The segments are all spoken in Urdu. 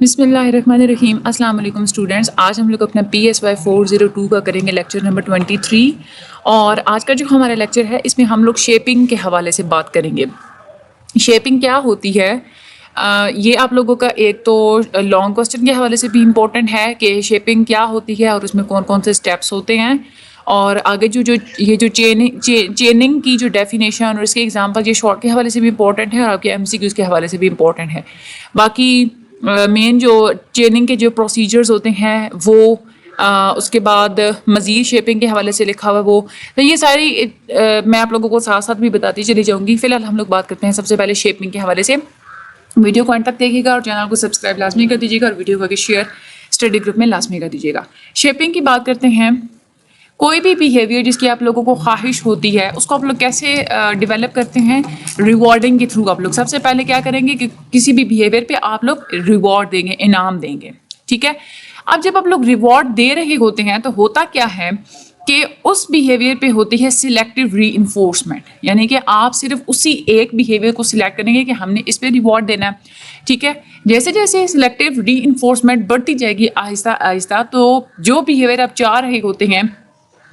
بسم اللہ الرحمن الرحیم. السلام علیکم اسٹوڈنٹس. آج ہم لوگ اپنا PSY 402 کا کریں گے لیکچر نمبر 23 اور آج کا جو ہمارا لیکچر ہے اس میں ہم لوگ شیپنگ کے حوالے سے بات کریں گے. شیپنگ کیا ہوتی ہے یہ آپ لوگوں کا ایک تو لانگ کوسچن کے حوالے سے بھی امپورٹنٹ ہے کہ شیپنگ کیا ہوتی ہے اور اس میں کون کون سے اسٹیپس ہوتے ہیں، اور آگے جو چیننگ کی جو ڈیفینیشن اور اس کے ایگزامپل یہ شارٹ کے حوالے سے بھی امپورٹنٹ ہے اور آپ کے MCQs کے حوالے سے بھی امپورٹنٹ ہے. باقی مین جو چیننگ کے جو پروسیجرز ہوتے ہیں وہ اس کے بعد مزید شیپنگ کے حوالے سے لکھا ہوا وہ تو یہ ساری میں آپ لوگوں کو ساتھ ساتھ بھی بتاتی چلی جاؤں گی. فی الحال ہم لوگ بات کرتے ہیں سب سے پہلے شیپنگ کے حوالے سے. ویڈیو کو اینڈ تک دیکھیے گا اور چینل کو سبسکرائب لازمی کر دیجیے گا اور ویڈیو کو آگے شیئر اسٹڈی گروپ میں لازمی کر دیجیے گا. شیپنگ کی بات کرتے ہیں. کوئی بھی بیہیویئر جس کی آپ لوگوں کو خواہش ہوتی ہے اس کو آپ لوگ کیسے ڈیولپ کرتے ہیں؟ ریوارڈنگ کے تھرو. آپ لوگ سب سے پہلے کیا کریں گے کہ کسی بھی بیہیویئر پہ آپ لوگ ریوارڈ دیں گے، انعام دیں گے. ٹھیک ہے. اب جب آپ لوگ ریوارڈ دے رہے ہوتے ہیں تو ہوتا کیا ہے کہ اس بیہیویئر پہ ہوتی ہے سلیکٹیو ری انفورسمنٹ، یعنی کہ آپ صرف اسی ایک بیہیویئر کو سلیکٹ کریں گے کہ ہم نے اس پہ ریوارڈ دینا ہے. ٹھیک ہے. جیسے جیسے سلیکٹیو ری انفورسمنٹ بڑھتی جائے گی آہستہ آہستہ تو جو بیہیویئر آپ چاہ رہے ہوتے ہیں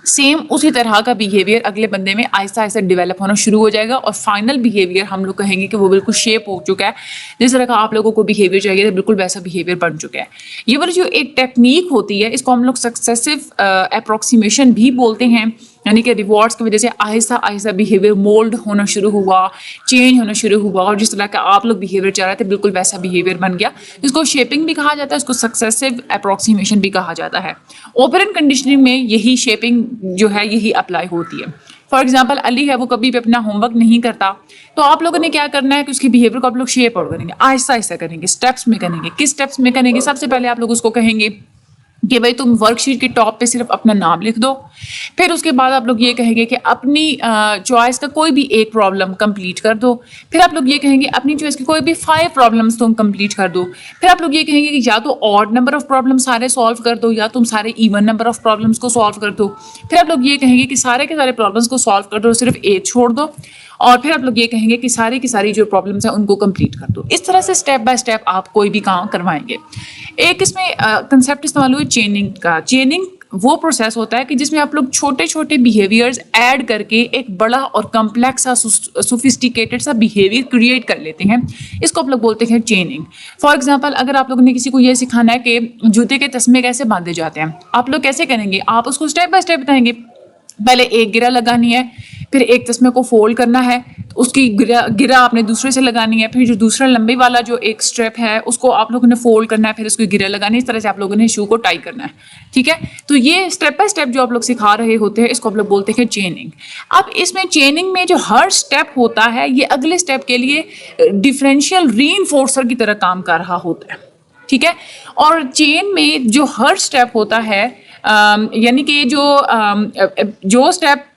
سیم اسی طرح کا بیہیویئر اگلے بندے میں آہستہ آہستہ ڈیولپ ہونا شروع ہو جائے گا اور فائنل بیہیویئر ہم لوگ کہیں گے کہ وہ بالکل شیپ ہو چکا ہے. جس طرح کا آپ لوگوں کو بیہیویئر چاہیے تھا بالکل ویسا بیہیویئر بن چکا ہے. یہ والی جو ایک ٹیکنیک ہوتی ہے اس کو ہم لوگ سکسیسو اپروکسیمیشن بھی بولتے ہیں، یعنی کہ ریوارڈس کی وجہ سے آہستہ آہستہ بیہیویئر مولڈ ہونا شروع ہوا، چینج ہونا شروع ہوا اور جس طرح کا آپ لوگ بیہیویئر چاہ رہے تھے بالکل ویسا بیہیویئر بن گیا. اس کو شیپنگ بھی کہا جاتا ہے، اس کو سکسیسو اپروکسیمیشن بھی کہا جاتا ہے. اوپرنٹ کنڈیشننگ میں یہی شیپنگ جو ہے یہی اپلائی ہوتی ہے. فار ایگزامپل علی ہے، وہ کبھی بھی اپنا ہوم ورک نہیں کرتا تو آپ لوگوں نے کیا کرنا ہے کہ اس کی بیہیویئر کو آپ لوگ شیپ آؤٹ کریں گے، آہستہ آہستہ کریں گے، اسٹیپس میں کریں گے. کس اسٹیپس میں کریں گے؟ سب سے پہلے آپ لوگ اس کو کہیں گے کہ بھائی تم ورک شیٹ کے ٹاپ پہ صرف اپنا نام لکھ دو. پھر اس کے بعد آپ لوگ یہ کہیں گے کہ اپنی چوائس کا کوئی بھی ایک پرابلم کمپلیٹ کر دو. پھر آپ لوگ یہ کہیں گے اپنی چوائس کی کوئی بھی 5 پرابلمس تم کمپلیٹ کر دو. پھر آپ لوگ یہ کہیں گے کہ یا تو آڈ نمبر آف پرابلم سارے سالو کر دو یا تم سارے ایون نمبر آف پرابلمس کو سالو کر دو. پھر آپ لوگ یہ کہیں گے کہ سارے کے سارے پرابلمس کو سالو کر دو، صرف ایک چھوڑ دو. اور پھر آپ لوگ یہ کہیں گے کہ ساری کی ساری جو پرابلمس ہیں ان کو کمپلیٹ کر دو. اس طرح سے اسٹیپ بائی اسٹیپ آپ کوئی بھی کام کروائیں گے. ایک اس میں کنسیپٹ استعمال ہوئی چیننگ کا. چیننگ وہ پروسیس ہوتا ہے کہ جس میں آپ لوگ چھوٹے چھوٹے بیہیویئرز ایڈ کر کے ایک بڑا اور کمپلیکس سا سوفسٹیکیٹڈ سا بیہیویئر کریٹ کر لیتے ہیں. اس کو آپ لوگ بولتے ہیں چیننگ. فار ایگزامپل اگر آپ لوگوں نے کسی کو یہ سکھانا ہے کہ جوتے کے تسمے کیسے باندھے جاتے ہیں، آپ لوگ کیسے کریں گے؟ آپ اس کو اسٹیپ بائی اسٹیپ بتائیں گے. پہلے ایک گرہ لگانی ہے، پھر ایک تسمے کو فولڈ کرنا ہے، اس کی گرہ آپ نے دوسرے سے لگانی ہے، پھر جو دوسرا لمبے والا جو ایک اسٹیپ ہے اس کو آپ لوگوں نے فولڈ کرنا ہے، پھر اس کی گرہ لگانی ہے. اس طرح سے آپ لوگوں نے شو کو ٹائی کرنا ہے. ٹھیک ہے. تو یہ اسٹیپ بائی اسٹیپ جو آپ لوگ سکھا رہے ہوتے ہیں اس کو آپ لوگ بولتے ہیں چیننگ. اب اس میں چیننگ میں جو ہر اسٹیپ ہوتا ہے یہ اگلے اسٹیپ کے لیے ڈفرینشیل ری انفورسر کی طرح کام کر رہا ہوتا ہے. ٹھیک ہے. اور چین میں جو ہر اسٹیپ ہوتا ہے یعنی کہ جو اسٹیپ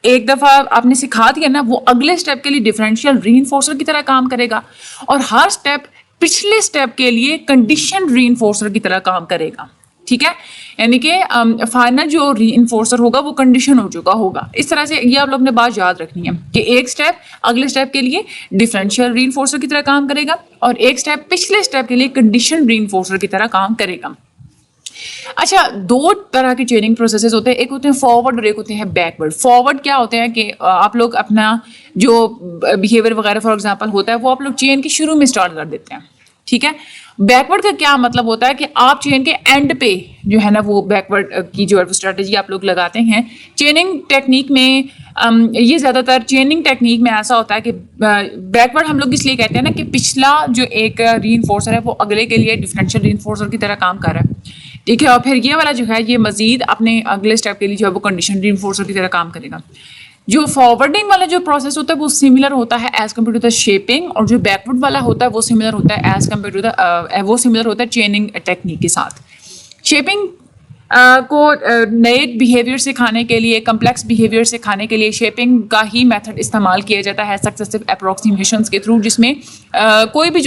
ایک دفعہ آپ نے سکھا دیا نا وہ اگلے اسٹیپ کے لیے ڈفرینشیل ری انفورسر کی طرح کام کرے گا اور ہر اسٹیپ پچھلے اسٹیپ کے لیے کنڈیشن ری انفورسر کی طرح کام کرے گا. ٹھیک ہے. یعنی کہ فائنل جو ری انفورسر ہوگا وہ کنڈیشن ہو چکا ہوگا. اس طرح سے یہ آپ لوگ نے بات یاد رکھنی ہے کہ ایک اسٹیپ اگلے اسٹیپ کے لیے ڈفرینشیل ری انفورسر کی طرح کام کرے گا اور ایک اسٹیپ پچھلے اسٹیپ کے لیے کنڈیشن ری انفورسر کی طرح کام کرے گا. اچھا، 2 طرح کے چیننگ پروسیسز ہوتے ہیں، ایک ہوتے ہیں فارورڈ اور ایک ہوتے ہیں بیکورڈ. فارورڈ کیا ہوتے ہیں کہ آپ لوگ اپنا جو بیہیویئر وغیرہ فار ایگزامپل ہوتا ہے وہ آپ لوگ چین کے شروع میں اسٹارٹ کر دیتے ہیں. ٹھیک ہے. بیکورڈ کا کیا مطلب ہوتا ہے کہ آپ چین کے اینڈ پہ جو ہے نا وہ بیکورڈ کی جو اسٹریٹجی آپ لوگ لگاتے ہیں. چیننگ ٹیکنیک میں یہ زیادہ تر چیننگ ٹیکنیک میں ایسا ہوتا ہے کہ بیکورڈ ہم لوگ اس لیے کہتے ہیں نا کہ پچھلا جو ایک ری انفورسر ہے وہ اگلے کے لیے ڈفرینشیل ری انفورسر کی طرح کام کر رہا ہے. ٹھیک ہے. اور پھر یہ والا جو ہے یہ مزید اپنے اگلے اسٹیپ کے لیے جو ہے وہ کنڈیشن ری انفورسر کی طرح کام کرے گا. جو فارورڈنگ والا جو پروسیس ہوتا ہے وہ سملر ہوتا ہے as compare to the shipping, اور جو بیکورڈ والا ہوتا ہے وہ سملر ہوتا ہے ایز کمپیئر ٹو دا وہ سملر ہوتا ہے چیننگ ٹیکنیک کے ساتھ. شیپنگ کو نئے بیہیویئر سکھانے کے لیے، کمپلیکس بیہیویئر سکھانے کے لیے شیپنگ کا ہی میتھڈ استعمال کیا جاتا ہے سکسیسو اپروکسیمیشنس کے تھرو، جس میں کوئی بھی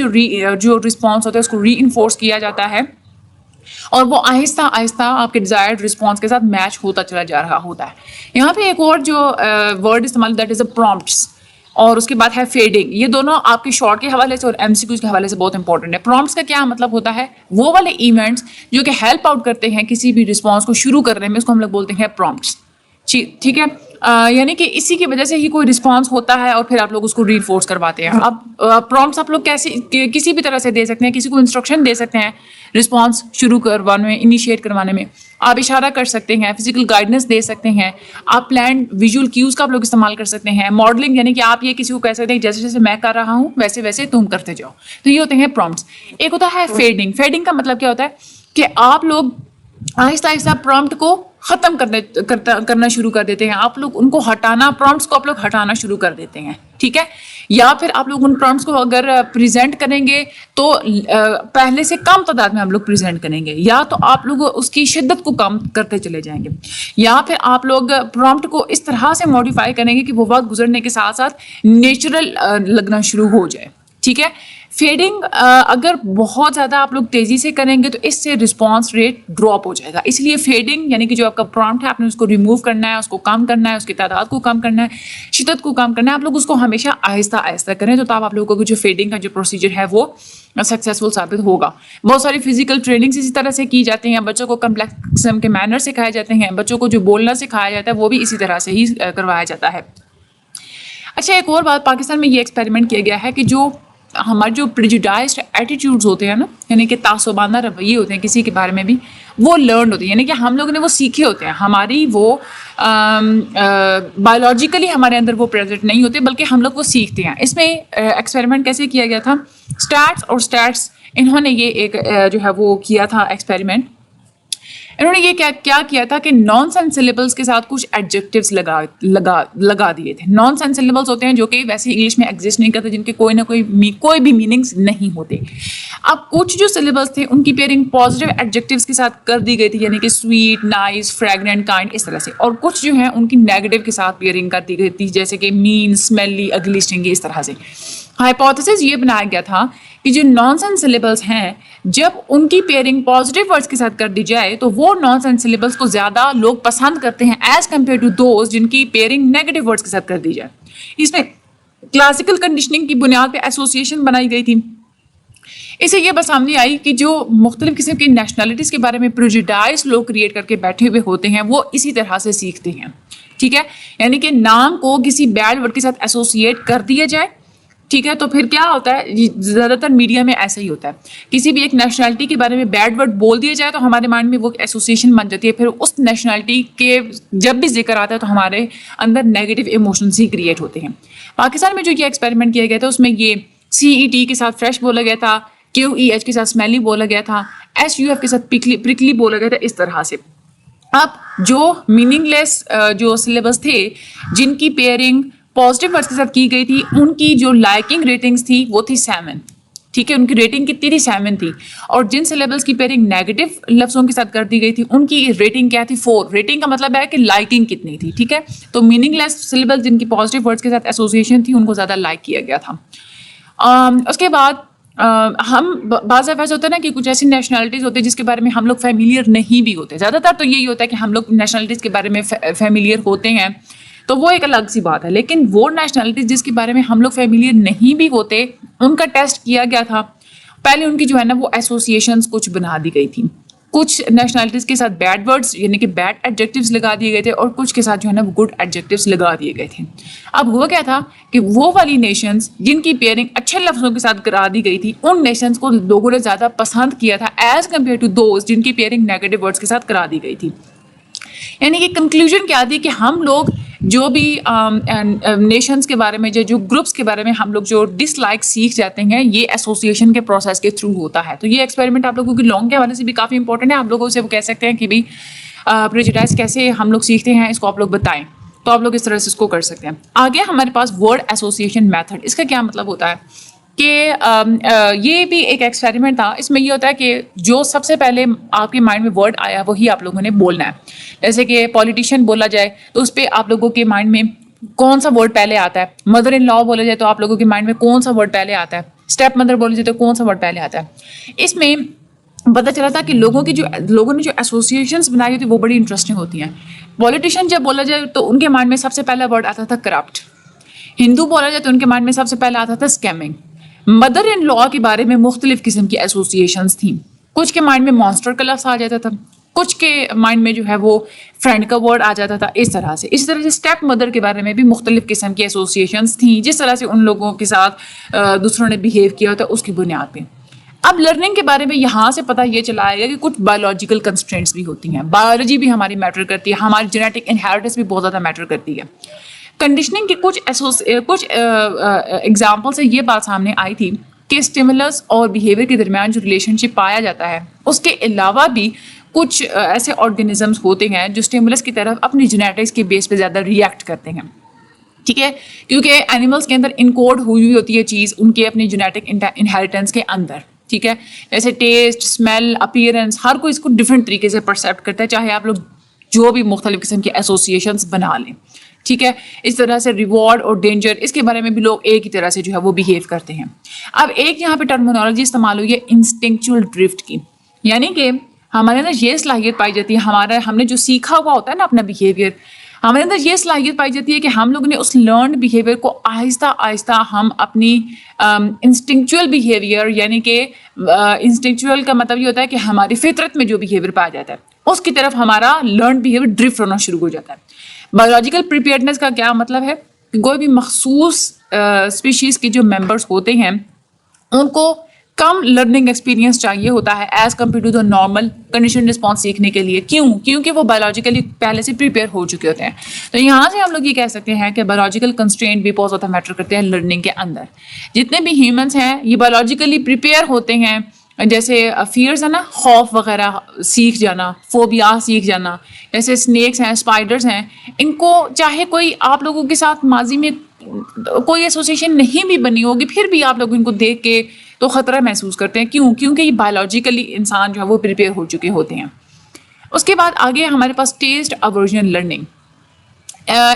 جو رسپانس ہوتا ہے اس کو ری انفورس کیا جاتا ہے اور وہ آہستہ آہستہ آپ کے ڈیزائرڈ رسپانس کے ساتھ میچ ہوتا چلا جا رہا ہوتا ہے. یہاں پہ ایک اور جو ورڈ استعمال دیٹ از اے پرومپٹس. اور اس کے بعد ہے فیڈنگ. یہ دونوں آپ کے شارٹ کے حوالے سے اور ایم سی کیوز کے حوالے سے بہت انپورٹنٹ ہے. پرومپٹس کا کیا مطلب ہوتا ہے؟ وہ والے ایونٹس جو کہ ہیلپ آؤٹ کرتے ہیں کسی بھی رسپانس کو شروع کرنے میں, اس کو ہم لوگ بولتے ہیں پرومپٹس. ٹھیک ہے, یعنی کہ اسی کی وجہ سے ہی کوئی رسپانس ہوتا ہے اور پھر آپ لوگ اس کو ری انفورس کرواتے ہیں. اب پرومپٹس آپ لوگ کیسے کسی بھی طرح سے دے سکتے ہیں, کسی کو انسٹرکشن دے سکتے ہیں رسپانس شروع کروانے میں, انیشیٹ کروانے میں. آپ اشارہ کر سکتے ہیں, فزیکل گائیڈنس دے سکتے ہیں, آپ پلان ویژول کیوز کا آپ لوگ استعمال کر سکتے ہیں. ماڈلنگ یعنی کہ آپ یہ کسی کو کہہ سکتے ہیں جیسے جیسے میں کر رہا ہوں ویسے ویسے تم کرتے جاؤ. تو یہ ہوتے ہیں پرومپٹس. ایک ہوتا ہے فیڈنگ. فیڈنگ کا مطلب کیا ہوتا ہے کہ آپ لوگ آہستہ آہستہ پرومپٹ کو ختم کرنا شروع کر دیتے ہیں. آپ لوگ ان کو ہٹانا, پرومپٹس کو آپ لوگ ہٹانا شروع کر دیتے ہیں. ٹھیک ہے, یا پھر آپ لوگ ان پرومپٹس کو اگر پریزنٹ کریں گے تو پہلے سے کم تعداد میں آپ لوگ پریزنٹ کریں گے, یا تو آپ لوگ اس کی شدت کو کم کرتے چلے جائیں گے, یا پھر آپ لوگ پرومپٹ کو اس طرح سے ماڈیفائی کریں گے کہ وہ وقت گزرنے کے ساتھ ساتھ نیچرل لگنا شروع ہو جائے. ٹھیک ہے, فیڈنگ اگر بہت زیادہ آپ لوگ تیزی سے کریں گے تو اس سے رسپانس ریٹ ڈراپ ہو جائے گا. اس لیے فیڈنگ یعنی کہ جو آپ کا پرومپٹ ہے آپ نے اس کو ریموو کرنا ہے, اس کو کم کرنا ہے, اس کی تعداد کو کم کرنا ہے, شدت کو کم کرنا ہے. آپ لوگ اس کو ہمیشہ آہستہ آہستہ کریں تو تب آپ لوگوں کو جو فیڈنگ کا جو پروسیجر ہے وہ سکسیزفل ثابت ہوگا. بہت ساری فزیکل ٹریننگس اسی طرح سے کی جاتی ہیں. بچوں کو کمپلیکس قسم کے مینر سکھائے جاتے ہیں, بچوں کو جو بولنا سکھایا جاتا ہے وہ بھی اسی طرح سے ہی کروایا جاتا ہے. اچھا, ایک اور بات, پاکستان میں یہ ایکسپیریمنٹ کیا گیا ہے کہ جو ہمارے جو پریجوڈائزڈ ایٹیٹیوڈز ہوتے ہیں نا, یعنی کہ تعصبانہ رویے ہوتے ہیں کسی کے بارے میں بھی, وہ لرنڈ ہوتے ہیں, یعنی کہ ہم لوگوں نے وہ سیکھے ہوتے ہیں. ہماری وہ بایولوجیکلی ہمارے اندر وہ پریزنٹ نہیں ہوتے بلکہ ہم لوگ وہ سیکھتے ہیں. اس میں ایکسپیریمنٹ کیسے کیا گیا تھا, اسٹیٹس انہوں نے یہ ایک جو ہے وہ کیا تھا ایکسپیریمنٹ. انہوں نے یہ کیا کیا تھا کہ نان سینس سلیبلس کے ساتھ کچھ ایڈجیکٹیوز لگا دیے تھے. نان سینس سلیبلس ہوتے ہیں جو کہ ویسے انگلش میں ایگزسٹ نہیں کرتے, جن کے کوئی نہ کوئی بھی میننگس نہیں ہوتے. اب کچھ جو سلیبلس تھے ان کی پیئرنگ پازیٹیو ایڈجیکٹیوز کے ساتھ کر دی گئی تھی, یعنی کہ سویٹ, نائس, فریگننٹ, کائنڈ, اس طرح سے. اور کچھ جو ہیں ان کی نیگیٹو کے ساتھ پیئرنگ کر دی گئی تھی, جیسے کہ مین, اسمیلی, اگلی, اسٹنگی, اس طرح سے. ہائپوتھیسس یہ بنایا گیا تھا کہ جو نان سینس سلیبلس ہیں جب ان کی پیئرنگ پازیٹیو ورڈس کے ساتھ کر دی جائے تو وہ نان سینس سلیبلس کو زیادہ لوگ پسند کرتے ہیں ایز کمپیئر ٹو دوز جن کی پیئرنگ نیگیٹو ورڈس کے ساتھ کر دی جائے. اس میں کلاسیکل کنڈیشننگ کی بنیاد پہ ایسوسیشن بنائی گئی تھی. اس سے یہ بات سامنے آئی کہ جو مختلف قسم کی نیشنلٹیز کے بارے میں پریجوڈائز لوگ کریٹ کر کے بیٹھے ہوئے ہوتے ہیں وہ اسی طرح سے سیکھتے ہیں. ٹھیک ہے, یعنی کہ نام کو کسی بیڈ ورڈ کے ساتھ ایسوسیٹ کر دیا جائے. ٹھیک ہے, تو پھر کیا ہوتا ہے, زیادہ تر میڈیا میں ایسا ہی ہوتا ہے, کسی بھی ایک نیشنلٹی کے بارے میں بیڈ ورڈ بول دیا جائے تو ہمارے مائنڈ میں وہ ایسوسیشن بن جاتی ہے. پھر اس نیشنلٹی کے جب بھی ذکر آتا ہے تو ہمارے اندر نیگیٹو ایموشنز ہی کریٹ ہوتے ہیں. پاکستان میں جو یہ ایکسپیریمنٹ کیا گیا تھا اس میں یہ CET کے ساتھ فریش بولا گیا تھا, QEH کے ساتھ اسمیلی بولا گیا تھا, SUF کے ساتھ پرکلی بولا گیا تھا, اس طرح سے. اب جو میننگ لیس جو سلیبس تھے جن کی پیئرنگ پازیٹیو ورڈس کے ساتھ کی گئی تھی ان کی جو لائکنگ ریٹنگس تھی وہ تھی 7. ٹھیک ہے, ان کی ریٹنگ کتنی تھی, 7 تھی. اور جن سلیبلس کی پیئرنگ نیگیٹو لفظوں کے ساتھ کر دی گئی تھی ان کی ریٹنگ کیا تھی, 4. ریٹنگ کا مطلب ہے کہ لائکنگ کتنی تھی. ٹھیک ہے, تو میننگ لیس سلیبل جن کی پازیٹیو ورڈس کے ساتھ ایسوسیشن تھی ان کو زیادہ لائک کیا گیا تھا. اس کے بعد ہم بعض دفعہ ایسا ہوتا ہے نا کہ کچھ ایسی نیشنلٹیز ہوتی ہیں جس کے بارے میں ہم لوگ فیملیئر نہیں بھی ہوتے. زیادہ تر تو یہی ہوتا ہے کہ ہم لوگ نیشنلٹیز کے بارے میں فیملیئر ہوتے ہیں تو وہ ایک الگ سی بات ہے. لیکن وہ نیشنلٹیز جس کے بارے میں ہم لوگ فیملیئر نہیں بھی ہوتے ان کا ٹیسٹ کیا گیا تھا. پہلے ان کی جو ہے نا وہ ایسوسیشنز کچھ بنا دی گئی تھی. کچھ نیشنلٹیز کے ساتھ بیڈ ورڈز یعنی کہ بیڈ ایڈجیکٹیوز لگا دیے گئے تھے اور کچھ کے ساتھ جو ہے نا وہ گڈ ایڈجیکٹیوز لگا دیے گئے تھے. اب ہوا کیا تھا کہ وہ والی نیشنز جن کی پیئرنگ اچھے لفظوں کے ساتھ کرا دی گئی تھی ان نیشنز کو لوگوں نے زیادہ پسند کیا تھا ایز کمپیئر ٹو دوز جن کی پیئرنگ نیگیٹو ورڈز کے ساتھ کرا دی گئی تھی. یعنی کہ کنکلوژن کیا دی کہ ہم لوگ جو بھی نیشنز کے بارے میں جو گروپس کے بارے میں ہم لوگ جو ڈس لائک سیکھ جاتے ہیں یہ ایسوسیشن کے پروسیس کے تھرو ہوتا ہے. تو یہ ایکسپیریمنٹ آپ لوگوں کی لانگ کے حوالے سے بھی کافی امپورٹنٹ ہے. آپ لوگوں سے وہ کہہ سکتے ہیں کہ بھی پریجوڈائز کیسے ہم لوگ سیکھتے ہیں اس کو آپ لوگ بتائیں, تو آپ لوگ اس طرح سے اس کو کر سکتے ہیں. آگے ہمارے پاس ورڈ ایسوسیشن میتھڈ. اس کا کیا مطلب ہوتا ہے کہ یہ بھی ایک ایکسپیریمنٹ تھا. اس میں یہ ہوتا ہے کہ جو سب سے پہلے آپ کے مائنڈ میں ورڈ آیا وہی آپ لوگوں نے بولنا ہے. جیسے کہ پولیٹیشین بولا جائے تو اس پہ آپ لوگوں کے مائنڈ میں کون سا ورڈ پہلے آتا ہے. مدر ان لا بولا جائے تو آپ لوگوں کے مائنڈ میں کون سا ورڈ پہلے آتا ہے. اسٹیپ مدر بولا جائے تو کون سا ورڈ پہلے آتا ہے. اس میں پتہ چلا تھا کہ لوگوں نے جو ایسوسیشنس بنائی ہوتی وہ بڑی انٹرسٹنگ ہوتی ہیں. پولیٹیشین جب بولا جائے تو ان کے مائنڈ میں سب سے پہلا ورڈ آتا تھا کرپٹ. ہندو بولا جائے تو ان کے مائنڈ میں سب سے پہلے آتا تھا اسکیمنگ. مدر ان لا کے بارے میں مختلف قسم کی ایسوسیشنس تھیں. کچھ کے مائنڈ میں مانسٹر کا لفظ آ جاتا تھا, کچھ کے مائنڈ میں جو ہے وہ فرینڈ کا ورڈ آ جاتا تھا. اس طرح سے اسٹیپ مدر کے بارے میں بھی مختلف قسم کی ایسوسیشنس تھیں, جس طرح سے ان لوگوں کے ساتھ دوسروں نے بیہیو کیا ہوتا ہے اس کی بنیاد پہ. اب لرننگ کے بارے میں یہاں سے پتہ یہ چلا آئے گا کہ کچھ بایولوجیکل کنسٹرینٹس بھی ہوتی ہیں. بایولوجی بھی ہماری میٹر کرتی ہے, ہماری جینیٹک انہیریٹنس بھی بہت زیادہ میٹر کرتی ہے. کنڈیشننگ کی کچھ ایگزامپل سے یہ بات سامنے آئی تھی کہ اسٹیمولس اور بیہیویئر کے درمیان جو ریلیشن شپ پایا جاتا ہے, اس کے علاوہ بھی کچھ ایسے آرگینزمس ہوتے ہیں جو اسٹیمولس کی طرف اپنی جینیٹکس کے بیس پہ زیادہ ریئیکٹ کرتے ہیں. ٹھیک ہے, کیونکہ اینیملس کے اندر انکوڈ ہوئی ہوتی ہے چیز ان کے اپنی جینیٹک انہیریٹنس کے اندر. ٹھیک ہے, جیسے ٹیسٹ, اسمیل, اپیئرنس, ہر کوئی اس کو ڈفرینٹ طریقے سے پرسیپٹ کرتا ہے, چاہے آپ لوگ جو بھی مختلف قسم کی ایسوسیشنس بنا لیں. ٹھیک ہے, اس طرح سے ریوارڈ اور ڈینجر, اس کے بارے میں بھی لوگ ایک ہی طرح سے جو ہے وہ بیہیو کرتے ہیں. اب ایک یہاں پہ ٹرمینالوجی استعمال ہوئی ہے انسٹنکچوئل ڈرفٹ کی, یعنی کہ ہمارے اندر یہ صلاحیت پائی جاتی ہے, ہم نے جو سیکھا ہوا ہوتا ہے نا اپنا بیہیویئر, ہمارے اندر یہ صلاحیت پائی جاتی ہے کہ ہم لوگوں نے اس لرنڈ بیہیویئر کو آہستہ آہستہ ہم اپنی انسٹنکچوئل بیہیویئر, یعنی کہ انسٹنکچوئل کا مطلب یہ ہوتا ہے کہ ہماری فطرت میں جو بیہیویئر پایا جاتا ہے اس کی طرف ہمارا لرنڈ بیہیویئر ڈرفٹ ہونا شروع ہو جاتا ہے. بایولوجیکل پریپیئرڈنس کا کیا مطلب ہے کہ کوئی بھی مخصوص اسپیشیز کے جو ممبرس ہوتے ہیں ان کو کم لرننگ ایکسپیرینس چاہیے ہوتا ہے as compare to the normal condition response سیکھنے کے لیے. کیونکہ وہ بایولوجیکلی پہلے سے پریپیئر ہو چکے ہوتے ہیں. تو یہاں سے ہم لوگ یہ کہہ سکتے ہیں کہ بایولوجیکل کنسٹرینٹ بھی بہت زیادہ میٹر کرتے ہیں لرننگ کے اندر. جتنے بھی ہیومنس ہیں یہ بایولوجیکلی پریپیئر ہوتے ہیں, جیسے فیئرز ہے نا, خوف وغیرہ سیکھ جانا, فوبیا سیکھ جانا, جیسے اسنیکس ہیں, اسپائڈرز ہیں, ان کو چاہے کوئی آپ لوگوں کے ساتھ ماضی میں کوئی ایسوسیشن نہیں بھی بنی ہوگی پھر بھی آپ لوگ ان کو دیکھ کے تو خطرہ محسوس کرتے ہیں. کیونکہ یہ بایولوجیکلی انسان جو ہے وہ پریپیئر ہو چکے ہوتے ہیں. اس کے بعد آگے ہمارے پاس ٹیسٹ اورژن لرننگ.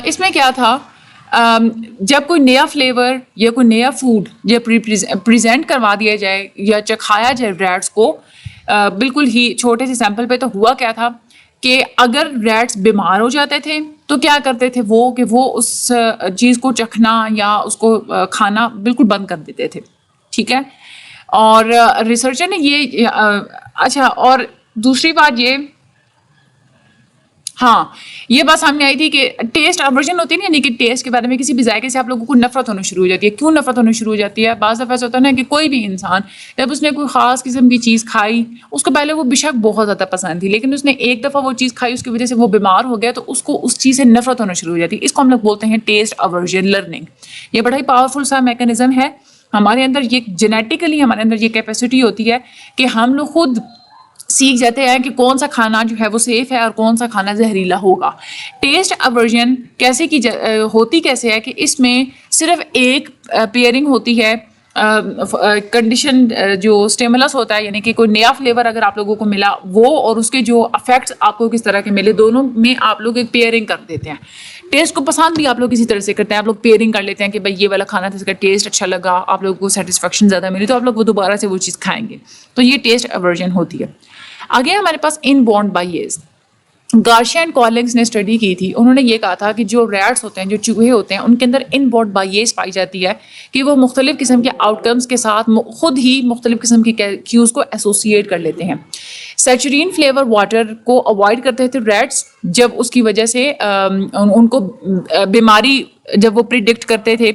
اس میں کیا تھا, جب کوئی نیا فلیور یا کوئی نیا فوڈ جب پریزنٹ کروا دیا جائے یا چکھایا جائے ریٹس کو, بالکل ہی چھوٹے سے سیمپل پہ, تو ہوا کیا تھا کہ اگر ریٹس بیمار ہو جاتے تھے تو کیا کرتے تھے وہ اس چیز کو چکھنا یا اس کو کھانا بالکل بند کر دیتے تھے. ٹھیک ہے, اور ریسرچر نے یہ اچھا, اور دوسری بات یہ بات سامنے آئی تھی کہ ٹیسٹ اورژن ہوتی ہے نا, یعنی کہ ٹیسٹ کے بارے میں کسی بھی ذائقے سے آپ لوگوں کو نفرت ہونا شروع ہو جاتی ہے. کیوں نفرت ہونا شروع ہو جاتی ہے؟ بعض دفعہ ایسا ہوتا ہے نا کہ کوئی بھی انسان جب اس نے کوئی خاص قسم کی چیز کھائی, اس کو پہلے وہ بے شک بہت زیادہ پسند تھی, لیکن اس نے ایک دفعہ وہ چیز کھائی, اس کی وجہ سے وہ بیمار ہو گیا, تو اس کو اس چیز سے نفرت ہونا شروع ہو جاتی ہے. اس کو ہم لوگ بولتے ہیں ٹیسٹ اورژن لرننگ. یہ بڑا ہی پاورفل سا میکینزم ہے. ہمارے اندر یہ جینیٹیکلی ہمارے اندر یہ کیپیسٹی ہوتی ہے کہ ہم لوگ خود سیکھ جاتے ہیں کہ کون سا کھانا جو ہے وہ سیف ہے اور کون سا کھانا زہریلا ہوگا. ٹیسٹ اورژن کیسے کی ہوتی کیسے ہے کہ اس میں صرف ایک پیئرنگ ہوتی ہے, کنڈیشن جو اسٹیمولس ہوتا ہے, یعنی کہ کوئی نیا فلیور اگر آپ لوگوں کو ملا وہ اور اس کے جو افیکٹس آپ کو کس طرح کے ملے, دونوں میں آپ لوگ ایک پیئرنگ کر دیتے ہیں. ٹیسٹ کو پسند بھی آپ لوگ اسی طرح سے کرتے ہیں, آپ لوگ پیئرنگ کر لیتے ہیں کہ بھائی یہ والا کھانا تھا, اس کا ٹیسٹ اچھا لگا, آپ لوگوں کو سیٹسفیکشن زیادہ ملی, تو آپ لوگ وہ دوبارہ سے وہ چیز کھائیں گے. تو یہ ٹیسٹ اورژن ہوتی ہے. آگے ہمارے پاس ان بورن بائیز. گارشیا اینڈ کالنگز نے اسٹڈی کی تھی. انہوں نے یہ کہا تھا کہ جو ریٹس ہوتے ہیں, جو چوہے ہوتے ہیں, ان کے اندر ان بورن بائیز پائی جاتی ہے کہ وہ مختلف قسم کے آؤٹ کمز کے ساتھ خود ہی مختلف قسم کی کیوز کو ایسوسیٹ کر لیتے ہیں. سیچورین فلیور واٹر کو اوائڈ کرتے تھے ریٹس, جب اس کی وجہ سے ان کو بیماری جب وہ پریڈکٹ کرتے تھے,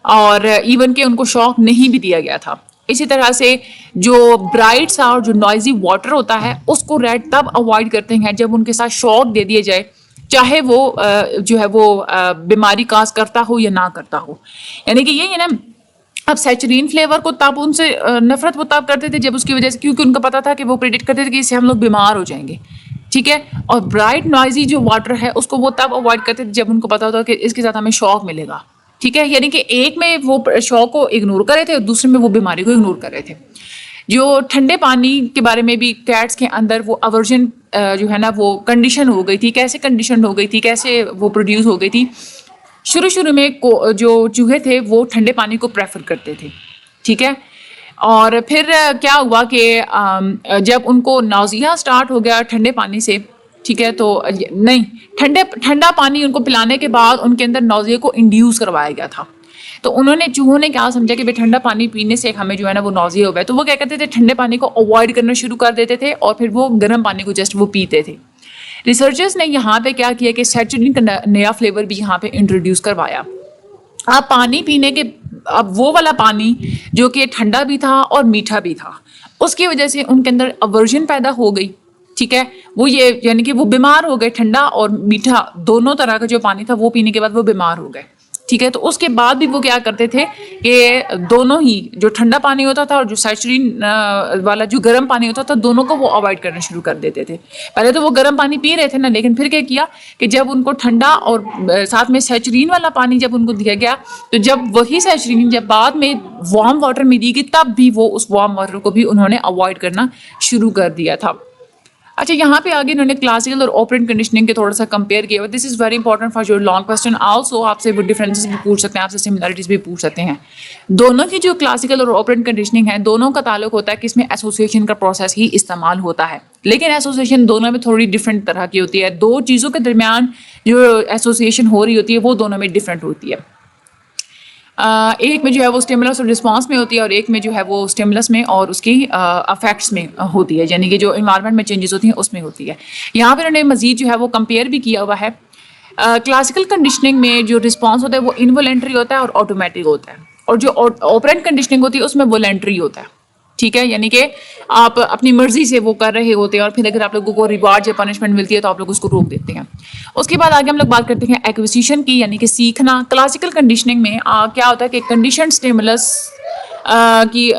اور ایون کہ ان کو شوق نہیں بھی دیا گیا تھا. اسی طرح سے جو برائٹ سا اور جو نوائزی واٹر ہوتا ہے اس کو ریٹ تب اوائڈ کرتے ہیں جب ان کے ساتھ شوق دے دیا جائے, چاہے وہ جو ہے وہ بیماری کاز کرتا ہو یا نہ کرتا ہو. یعنی کہ یہ نا, اب سیچورین فلیور کو تب ان سے نفرت وہ تب کرتے تھے جب اس کی وجہ سے, کیونکہ ان کو پتا تھا کہ وہ پریڈکٹ کرتے تھے کہ اس سے ہم لوگ بیمار ہو جائیں گے. ٹھیک ہے, اور برائٹ نوائزی جو واٹر ہے اس کو وہ تب اوائڈ کرتے تھے جب ان کو پتا ہوتا کہ اس کے ساتھ ہمیں شوق ملے گا. ٹھیک ہے, یعنی کہ ایک میں وہ شوق کو اگنور کر رہے تھے اور دوسرے میں وہ بیماری کو اگنور کر رہے تھے. جو ٹھنڈے پانی کے بارے میں بھی کیٹس کے اندر وہ اورژن جو ہے نا وہ کنڈیشن ہو گئی تھی. کیسے کنڈیشن ہو گئی تھی, کیسے وہ پروڈیوس ہو گئی تھی؟ شروع میں جو چوہے تھے وہ ٹھنڈے پانی کو پریفر کرتے تھے. ٹھیک ہے, اور پھر کیا ہوا کہ جب ان کو ناؤزیا اسٹارٹ ہو گیا ٹھنڈے پانی سے, ٹھیک ہے. تو نہیں, ٹھنڈا پانی ان کو پلانے کے بعد ان کے اندر نوزے کو انڈیوس کروایا گیا تھا. تو انہوں نے چوہوں نے کیا سمجھا کہ ٹھنڈا پانی پینے سے ہمیں جو ہے نا وہ نوزے ہو گئے, تو وہ کیا کرتے تھے, ٹھنڈے پانی کو اوائڈ کرنا شروع کر دیتے تھے اور پھر وہ گرم پانی کو جسٹ وہ پیتے تھے. ریسرچرز نے یہاں پہ کیا کیا کہ سیچرین کا نیا فلیور بھی یہاں پہ انٹروڈیوس کروایا. آپ پانی پینے کے, اب وہ والا پانی جو کہ ٹھنڈا بھی تھا اور میٹھا بھی تھا, اس کی وجہ سے ان کے اندر اورژن پیدا ہو گئی. ٹھیک ہے, وہ یہ یعنی کہ وہ بیمار ہو گئے, ٹھنڈا اور میٹھا دونوں طرح کا جو پانی تھا وہ پینے کے بعد وہ بیمار ہو گئے. ٹھیک ہے, تو اس کے بعد بھی وہ کیا کرتے تھے کہ دونوں ہی جو ٹھنڈا پانی ہوتا تھا اور جو سیچرین والا جو گرم پانی ہوتا تھا دونوں کو وہ اوائڈ کرنا شروع کر دیتے تھے. پہلے تو وہ گرم پانی پی رہے تھے نا, لیکن پھر کیا کیا کہ جب ان کو ٹھنڈا اور ساتھ میں سیچرین والا پانی جب ان کو دیا گیا, تو جب وہی سیچرین جب بعد میں وارم واٹر میں دی گئی تب بھی وہ اس وارم واٹر کو بھی انہوں نے اوائڈ کرنا شروع کر دیا تھا. اچھا, یہاں پہ آگے انہوں نے کلاسیکل اور اوپرنٹ کنڈیشننگ کے تھوڑا سا کمپیئر کیا. This is very important for your long question also. آپ سے وہ ڈفرینسز بھی پوچھ سکتے ہیں, آپ سے سملیرٹیز بھی پوچھ سکتے ہیں. دونوں کی جو کلاسیکل اور اوپرنٹ کنڈیشننگ ہے دونوں کا تعلق ہوتا ہے کہ اس میں ایسوسیشن کا پروسیس ہی استعمال ہوتا ہے, لیکن ایسوسیشن دونوں میں تھوڑی ڈفرینٹ طرح کی ہوتی ہے. دو چیزوں کے درمیان جو ایسوسیشن ہو رہی ہوتی ہے وہ دونوں میں ڈفرینٹ ہوتی ہے. ایک میں جو ہے وہ سٹیمولس اور رسپانس میں ہوتی ہے, اور ایک میں جو ہے وہ سٹیمولس میں اور اس کی افیکٹس میں ہوتی ہے, یعنی کہ جو انوائرمنٹ میں چینجز ہوتی ہیں اس میں ہوتی ہے. یہاں پہ انہوں نے مزید جو ہے وہ کمپیئر بھی کیا ہوا ہے. کلاسیکل کنڈیشننگ میں جو رسپانس ہوتا ہے وہ انوالنٹری ہوتا ہے اور آٹومیٹک ہوتا ہے, اور جو اوپرنٹ کنڈیشننگ ہوتی ہے اس میں والنٹری ہوتا ہے. ٹھیک ہے, یعنی کہ آپ اپنی مرضی سے وہ کر رہے ہوتے ہیں اور پھر اگر آپ لوگوں کو ریوارڈ یا پنشمنٹ ملتی ہے تو آپ لوگ اس کو روک دیتے ہیں. اس کے بعد آگے ہم لوگ بات کرتے ہیں ایکوزیشن کی, یعنی کہ سیکھنا. کلاسیکل کنڈیشننگ میں کیا ہوتا ہے کہ کنڈیشن سٹیمولس کی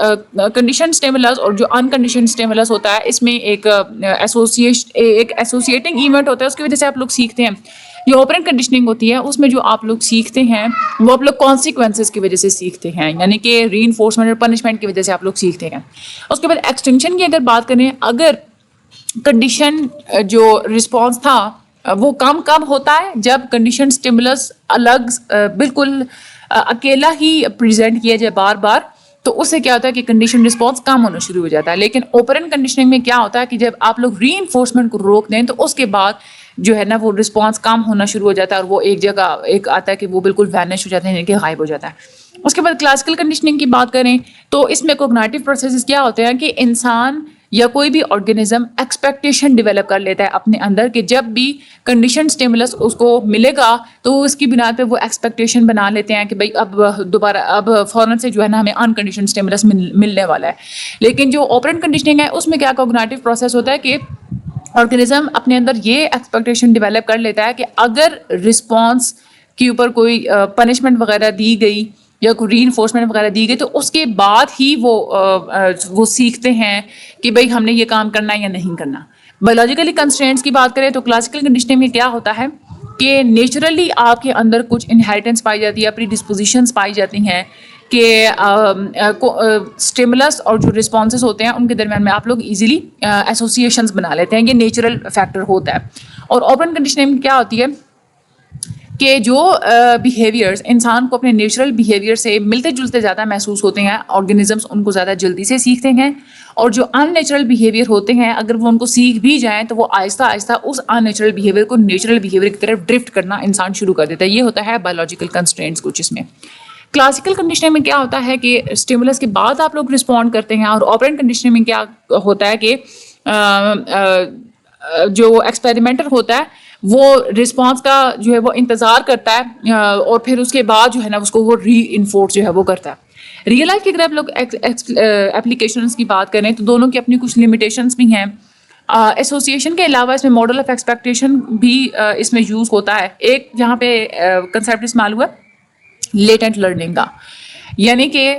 کنڈیشن سٹیمولس اور جو انکنڈیشن سٹیمولس ہوتا ہے اس میں ایک ایسوسیٹنگ ایونٹ ہوتا ہے, اس کی وجہ سے آپ لوگ سیکھتے ہیں. جو اوپرنٹ کنڈیشننگ ہوتی ہے اس میں جو آپ لوگ سیکھتے ہیں وہ آپ لوگ کانسیکوینسز کی وجہ سے سیکھتے ہیں, یعنی کہ ری انفورسمنٹ اور پنشمنٹ کی وجہ سے آپ لوگ سیکھتے ہیں. اس کے بعد ایکسٹینشن کی اگر بات کریں, اگر کنڈیشن جو رسپانس تھا وہ کم ہوتا ہے جب کنڈیشن سٹیمولس الگ بالکل اکیلا ہی پریزنٹ کیا جائے بار بار, تو اس سے کیا ہوتا ہے کہ کنڈیشن رسپانس کم ہونا شروع ہو جاتا ہے. لیکن اوپرنٹ کنڈیشننگ میں کیا ہوتا ہے کہ جب آپ لوگ ری انفورسمنٹ کو روک دیں تو اس کے بعد جو ہے نا وہ رسپانس کم ہونا شروع ہو جاتا ہے, اور وہ ایک جگہ ایک آتا ہے کہ وہ بالکل وینش ہو جاتا ہے, یعنی کہ غائب ہو جاتا ہے. اس کے بعد کلاسیکل کنڈیشننگ کی بات کریں تو اس میں کوگنیٹو پروسیسز کیا ہوتے ہیں کہ انسان یا کوئی بھی آرگینزم ایکسپیکٹیشن ڈیولپ کر لیتا ہے اپنے اندر کہ جب بھی کنڈیشن سٹیمولس اس کو ملے گا تو اس کی بنا پہ وہ ایکسپیکٹیشن بنا لیتے ہیں کہ بھائی اب فوراً سے جو ہے نا ہمیں انکنڈیشن سٹیمولس ملنے والا ہے. لیکن جو اوپرنٹ کنڈیشننگ ہے اس میں کیا کوگنیٹو پروسیس ہوتا ہے کہ آرگینزم اپنے اندر یہ ایکسپیکٹیشن ڈیولپ کر لیتا ہے کہ اگر رسپانس کے اوپر کوئی پنشمنٹ وغیرہ دی گئی یا کوئی ری انفورسمنٹ وغیرہ دی گئی تو اس کے بعد ہی وہ سیکھتے ہیں کہ بھئی ہم نے یہ کام کرنا ہے یا نہیں کرنا. بایولوجیکلی کنسٹرینٹس کی بات کریں تو کلاسیکل کنڈیشننگ میں کیا ہوتا ہے کہ نیچرلی آپ کے اندر کچھ انہیریٹنس پائی جاتی ہے, پری ڈسپوزیشنس پائی جاتی ہیں کہ سٹیمولس اور جو رسپانسز ہوتے ہیں ان کے درمیان میں آپ لوگ ایزیلی ایسوسیشنز بنا لیتے ہیں, یہ نیچرل فیکٹر ہوتا ہے. اور اوپن کنڈیشننگ میں کیا ہوتی ہے کہ جو بیہیویئرز انسان کو اپنے نیچرل بیہیویئر سے ملتے جلتے زیادہ محسوس ہوتے ہیں, آرگینزمس ان کو زیادہ جلدی سے سیکھتے ہیں, اور جو ان نیچرل بیہیویئر ہوتے ہیں اگر وہ ان کو سیکھ بھی جائیں تو وہ آہستہ آہستہ اس ان نیچرل بیہیویئر کو نیچرل بیہیویئر کی طرف ڈرفٹ کرنا انسان شروع کر دیتا ہے. یہ ہوتا ہے بایولوجیکل کنسٹرینٹس کچھ اس میں. کلاسیکل کنڈیشننگ میں کیا ہوتا ہے کہ اسٹیمولس کے بعد آپ لوگ رسپونڈ کرتے ہیں, اور اوپرنٹ کنڈیشننگ میں کیا ہوتا ہے کہ جو ایکسپیریمنٹر ہوتا ہے وہ رسپانس کا جو ہے وہ انتظار کرتا ہے اور پھر اس کے بعد جو ہے نا اس کو وہ ری انفورس جو ہے وہ کرتا ہے. ریئل لائف کی اگر آپ لوگ اپلیکیشنس کی بات کریں تو دونوں کی اپنی کچھ لمیٹیشنس بھی ہیں. ایسوسیشن کے علاوہ اس میں ماڈل آف ایکسپیکٹیشن بھی اس میں یوز ہوتا ہے. ایک یہاں پہ کنسیپٹ استعمال ہوا لیٹنٹ لرننگ کا, یعنی کہ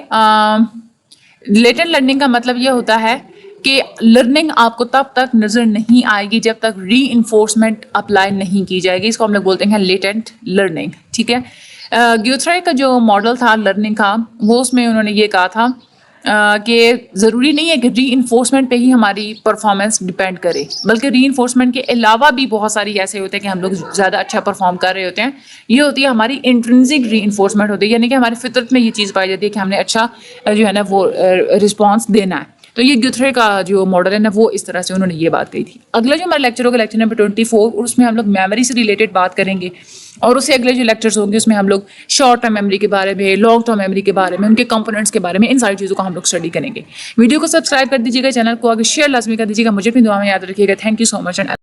لیٹنٹ لرننگ کا مطلب یہ ہوتا ہے کہ لرننگ آپ کو تب تک نظر نہیں آئے گی جب تک ری انفورسمنٹ اپلائی نہیں کی جائے گی. اس کو ہم لوگ بولتے ہیں لیٹنٹ لرننگ. ٹھیک ہے, گیوتھرائی کا جو ماڈل تھا لرننگ کا وہ اس میں انہوں نے یہ کہا تھا کہ ضروری نہیں ہے کہ ری انفورسمنٹ پہ ہی ہماری پرفارمنس ڈپینڈ کرے, بلکہ ری انفورسمنٹ کے علاوہ بھی بہت ساری ایسے ہوتے ہیں کہ ہم لوگ زیادہ اچھا پرفارم کر رہے ہوتے ہیں. یہ ہوتی ہے ہماری انٹرنسک ری انفورسمنٹ ہوتی ہے, یعنی کہ ہماری فطرت میں یہ چیز پائی جاتی ہے کہ ہم نے اچھا جو ہے نا وہ رسپانس دینا ہے. تو یہ گیوتھرے کا جو ماڈل ہے نا وہ اس طرح سے انہوں نے یہ بات کہی تھی. اگلا جو ہمارا لیکچر ہوگا لیکچر نمبر 24, اس میں ہم لوگ میموری سے ریلیٹڈ بات کریں گے, اور اس سے اگلے جو لیکچرز ہوں گے اس میں ہم لوگ شارٹ ٹرم میموری کے بارے میں, لانگ ٹرم میموری کے بارے میں, ان کے کمپوننٹس کے بارے میں, ان ساری چیزوں کو ہم لوگ اسٹڈی کریں گے. ویڈیو کو سبسکرائب کر دیجیے گا, چینل کو آگے شیئر لازمی کر دیجیے گا. مجھے اپنی دعا میں یاد رکھیے گا. Thank you so much.